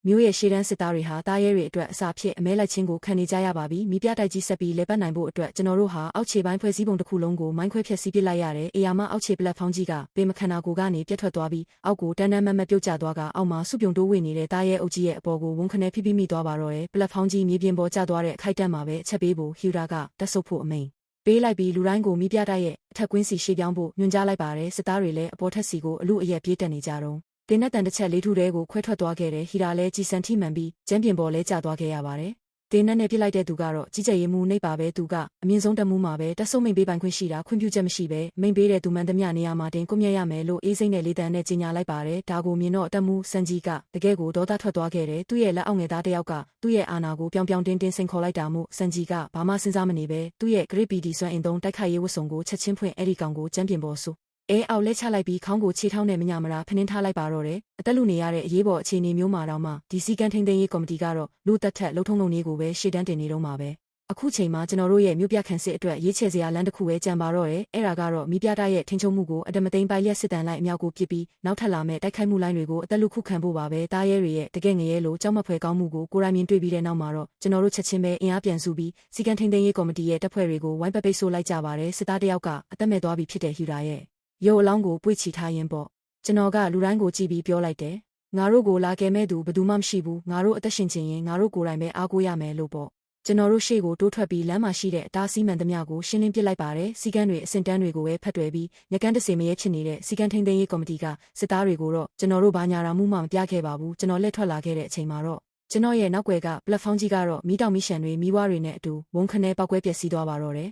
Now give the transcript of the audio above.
မျိုးရဲ့ရှေ့တန်းစစ်သားတွေဟာတားရဲတွေအတွက်အစာဖြစ်အမဲလိုက်ခြင်းကိုခံနေကြရပါပြီမိပြတိုက်ကြီးဆက်ပြီးလဲပတ်နိုင်ဖို့အတွက်ကျွန်တော်တို့ဟာအောက်ခြေပိုင်းဖွဲ့စည်းပုံတစ်ခုလုံးကိုမိုင်းခွဲဖျက်ဆီးပစ်လိုက်ရတယ်အေယာမအောက်ခြေပလက်ဖောင်းကြီးကပေမခန္ဓာကိုယ်ကနေပြတ်ထွက်သွားပြီးအောက်ကိုတန်းတန်းမတ်မတ်ပြုတ်ကျသွားကအောက်မှာစုပြုံတိုးဝေနေတဲ့တားရဲအုပ်ကြီးရဲ့အပေါ်ကိုဝန်းခနဲဖိဖိမိသွားပါတော့တယ်ပလက်ဖောင်းကြီးမြေပြင်ပေါ်ကျသွားတဲ့အခိုက်အတန့်မှာပဲအချက်ပေးဖို့ဟီရာကတက်ဆုပ်ဖို့အမိန်ပေးလိုက်ပြီးလူတိုင်းကိုမိပြတိုက်ရဲ့အထက်ကွင်းစီရှေ့ပြောင်းဖို့ညွှန်ကြားလိုက်ပါတယ်စစ်သားတွေလည်းအပေါ်ထက်စီကိုအလူအယက်ပြေးတက်နေကြတော့တင်းနဲ့တန်တစ်ချက်လေးထုတဲကိုခွဲထွက်သွားခဲ့တယ်ဟီရာလည်းကြီးစံထိမှန်ပြီးကျမ်းပြင်ပေါ်လဲကျသွားခဲ့ရပါတယ်တင်းနဲ့ပြစ်လိုက်တဲ့သူကတော့ကြီးကြပ်ရေးမှုနှိပ်ပါပဲသူကအမြင့်ဆုံးတက်မှုမှာပဲတက်ဆုပ်မိန်ပေးပိုင်ခွင့်ရှိတာခွင့်ပြုချက်မရှိပဲမိန်ပေးတဲ့သူမှန်သမျှနေရာမှာတင်ကွမြတ်ရမယ်လို့အေးစိမ့်နဲ့လေးတန်းနဲ့ကြီးညာလိုက်ပါတယ်ဒါကိုမြင်တော့တက်မှုစံကြီးကတကယ်ကိုဒေါသထွက်သွားခဲ့တယ်သူ့ရဲ့လက်အောက်ငယ်သားတစ်ယောက်ကသူ့ရဲ့အာဏာကိုပြောင်ပြောင်တင်းတင်းစိန်ခေါ်လိုက်တာမို့စံကြီးကဘာမှစဉ်းစားမနေပဲသူ့ရဲ့ Great PD စွမ်းအင်သုံးတိုက်ခိုက်ရေးဝတ်စုံကိုချက်ချင်းဖွင့်အဲ့ဒီကောင်ကိုကျမ်းပြင်ပေါ်ဆိုအောက်လက်ချလိုက်ပြီးခေါင်းကိုခြေထောက်နဲ့မညမရာဖနှင်းထားလိုက်ပါတော့တယ်အသက်လူနေရတဲ့အရေးပေါ်အခြေအနေမျိုးမှာတော့မှဒီစီကန်ထိန်သိမ်းရေးကော်မတီကတော့လူတက်ထက်လှုပ်ထုံလုံးလေးကိုပဲရှေ့တန်းတင်နေတော့မှာပဲအခုချိန်မှာကျွန်တော်တို့ရဲ့မြို့ပြခန့်စစ်အတွက်ရေးချယ်စရာလမ်းတစ်ခုပဲကြံပါတော့တယ်အဲ့ဒါကတော့မိပြတာရဲ့ထင်းချုံမှုကိုအတမသိမ်းပိုက်ရက်စစ်တမ်းလိုက်အမြောက်ကိုပစ်ပြီးနောက်ထပ်လာမဲ့တိုက်ခိုက်မှုလိုင်းတွေကိုအသက်လူခုခံဖို့ပါပဲတားရဲတွေရဲ့တကယ်ငရဲလို့ကြောက်မက်ဖွယ်ကောင်းမှုကိုကိုရိုင်းမြင်တွေ့ပြီးတဲ့နောက်မှာတော့ကျွန်တော်တို့ချက်ချင်းပဲအင်အားပြန်စုပြီးစီကန်ထိန်သိမ်းရေးကော်မတီရဲ့တပ်ဖွဲ့တွေကိုဝိုင်းပတ်ပိတ်ဆို့လိုက်ကြပါတယ်စစ်သားတယောက်ကအသက်မဲ့သွားပြီဖြစ်တဲ့ဟီရာရဲ့ရုပ်အလောင်းကိုပွေ့ချီထားရင်ပေါ့ကျွန်တော်ကလူတိုင်းကိုကြည့်ပြီးပြောလိုက်တယ်ငါတို့ကိုလာကဲမဲ့သူဘယ်သူမှမရှိဘူးငါတို့အသက်ရှင်ချင်ရင်ငါတို့ကိုယ်တိုင်ပဲအားကိုးရမယ်လို့ပေါ့ကျွန်တော်တို့ရှေ့ကိုတိုးထွက်ပြီးလမ်းမှာရှိတဲ့အတားဆီးမှန်သမျှကိုရှင်းလင်းပစ်လိုက်ပါတယ်စီကန်းတွေအစင်တန်းတွေကိုပဲဖတ်တွယ်ပြီးညကန်းတစေမရဲဖြစ်နေတဲ့စီကန်းထိန်သိမ်းရေးကော်မတီကစစ်သားတွေကိုတော့ကျွန်တော်တို့ဘာညာရာမှုမှမပြခဲ့ပါဘူးကျွန်တော်လက်ထွက်လာခဲ့တဲ့အချိန်မှာတော့ကျွန်တော်ရဲ့နောက်ွယ်ကပလက်ဖောင်းကြီးကတော့မီးတောင်မီးရှန်တွေမီးဝါးတွေနဲ့အတူဝုန်းခနဲပောက်ကွဲပျက်စီးသွားပါတော့တယ်